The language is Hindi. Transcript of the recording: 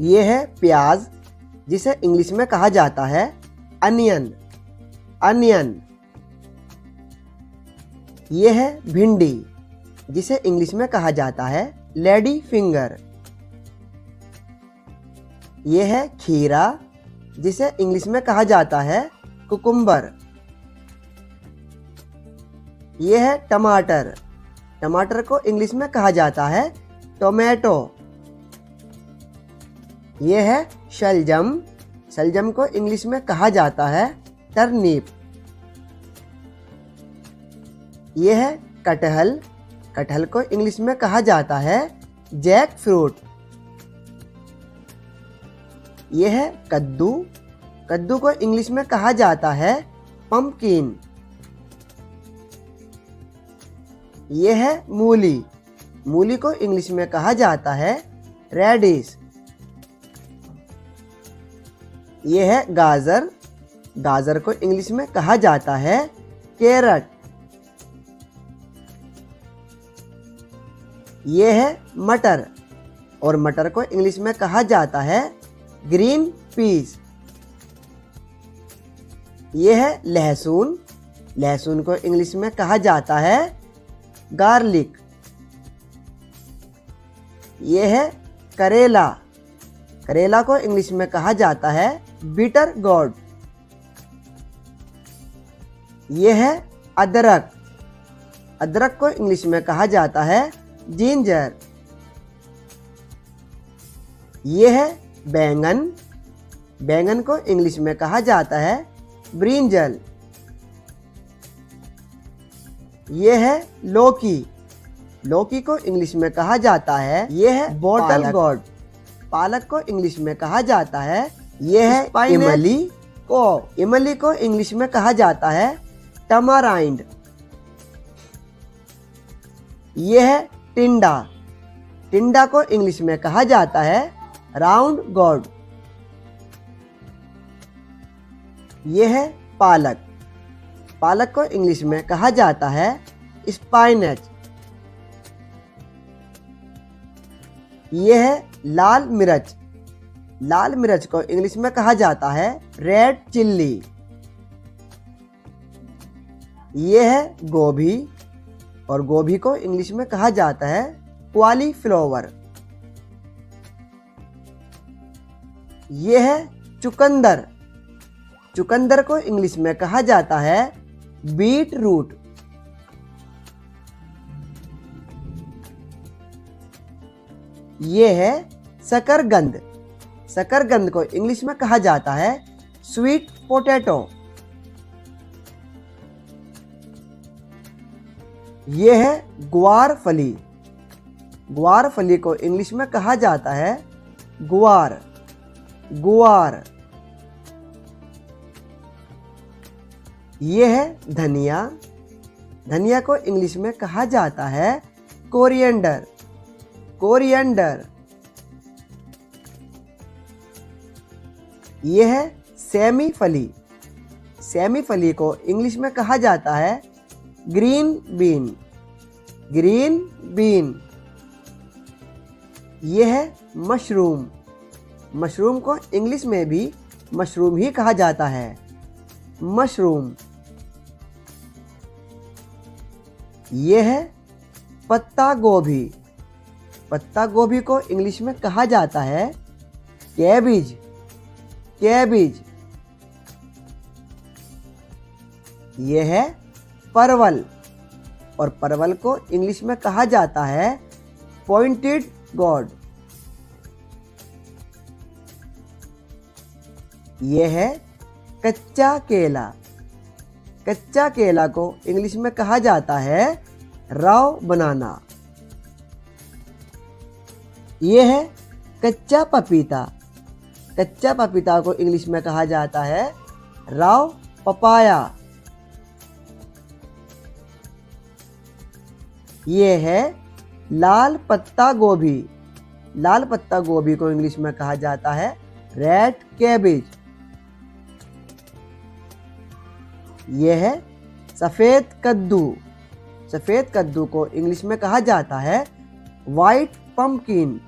ये है प्याज, जिसे इंग्लिश में कहा जाता है अनियन, अनियन। ये है भिंडी, जिसे इंग्लिश में कहा जाता है लेडी फिंगर। ये है खीरा, जिसे इंग्लिश में कहा जाता है कुकुम्बर। ये है टमाटर, टमाटर को इंग्लिश में कहा जाता है टोमेटो। ये है शलजम, शलजम को इंग्लिश में कहा जाता है टर्निप। ये है कटहल, कटहल को इंग्लिश में कहा जाता है जैक फ्रूट। ये है कद्दू, कद्दू को इंग्लिश में कहा जाता है पंपकिन। ये है मूली, मूली को इंग्लिश में कहा जाता है रेडिश। ये है गाजर, गाजर को इंग्लिश में कहा जाता है कैरट। ये है मटर, और मटर को इंग्लिश में कहा जाता है ग्रीन पीस। ये है लहसुन, लहसुन को इंग्लिश में कहा जाता है गार्लिक। ये है करेला, करेला को इंग्लिश में कहा जाता है बिटर गोर्ड। ये है अदरक, अदरक को इंग्लिश में कहा जाता है जिंजर। ये है बैंगन, बैंगन को इंग्लिश में कहा जाता है ब्रिंजल। ये है लौकी, लौकी को इंग्लिश में कहा जाता है ये है बॉटल गोर्ड। पालक को इंग्लिश में कहा जाता है ये है इमली, इमली को इंग्लिश में कहा जाता है टमाराइंड। ये है टिंडा, टिंडा को इंग्लिश में कहा जाता है राउंड गोर्ड। ये है पालक, पालक को इंग्लिश में कहा जाता है स्पाइनच। ये है लाल मिर्च, लाल मिर्च को इंग्लिश में कहा जाता है रेड चिल्ली। ये है गोभी, और गोभी को इंग्लिश में कहा जाता है कॉलीफ्लावर। ये है चुकंदर, चुकंदर को इंग्लिश में कहा जाता है बीट रूट। ये है शकरकंद, शकरकंद को इंग्लिश में कहा जाता है स्वीट पोटैटो। ये है ग्वार फली, ग्वार फली को इंग्लिश में कहा जाता है गुआर, गुआर। ये है धनिया, धनिया को इंग्लिश में कहा जाता है कोरिएंडर, कोरिएंडर। ये है सेमी फली, सेमी फली को इंग्लिश में कहा जाता है ग्रीन बीन, ग्रीन बीन। ये है मशरूम, मशरूम को इंग्लिश में भी मशरूम ही कहा जाता है, मशरूम। ये है पत्ता गोभी, पत्ता गोभी को इंग्लिश में कहा जाता है कैबिज, कैबिज। ये है परवल, और परवल को इंग्लिश में कहा जाता है पॉइंटेड गोर्ड। ये है कच्चा केला, कच्चा केला को इंग्लिश में कहा जाता है राव बनाना। ये है कच्चा पपीता, कच्चा पपीता को इंग्लिश में कहा जाता है राव पपाया। ये है लाल पत्ता गोभी, लाल पत्ता गोभी को इंग्लिश में कहा जाता है रेड कैबेज। ये है सफ़ेद कद्दू, सफ़ेद कद्दू को इंग्लिश में कहा जाता है वाइट पंपकिन।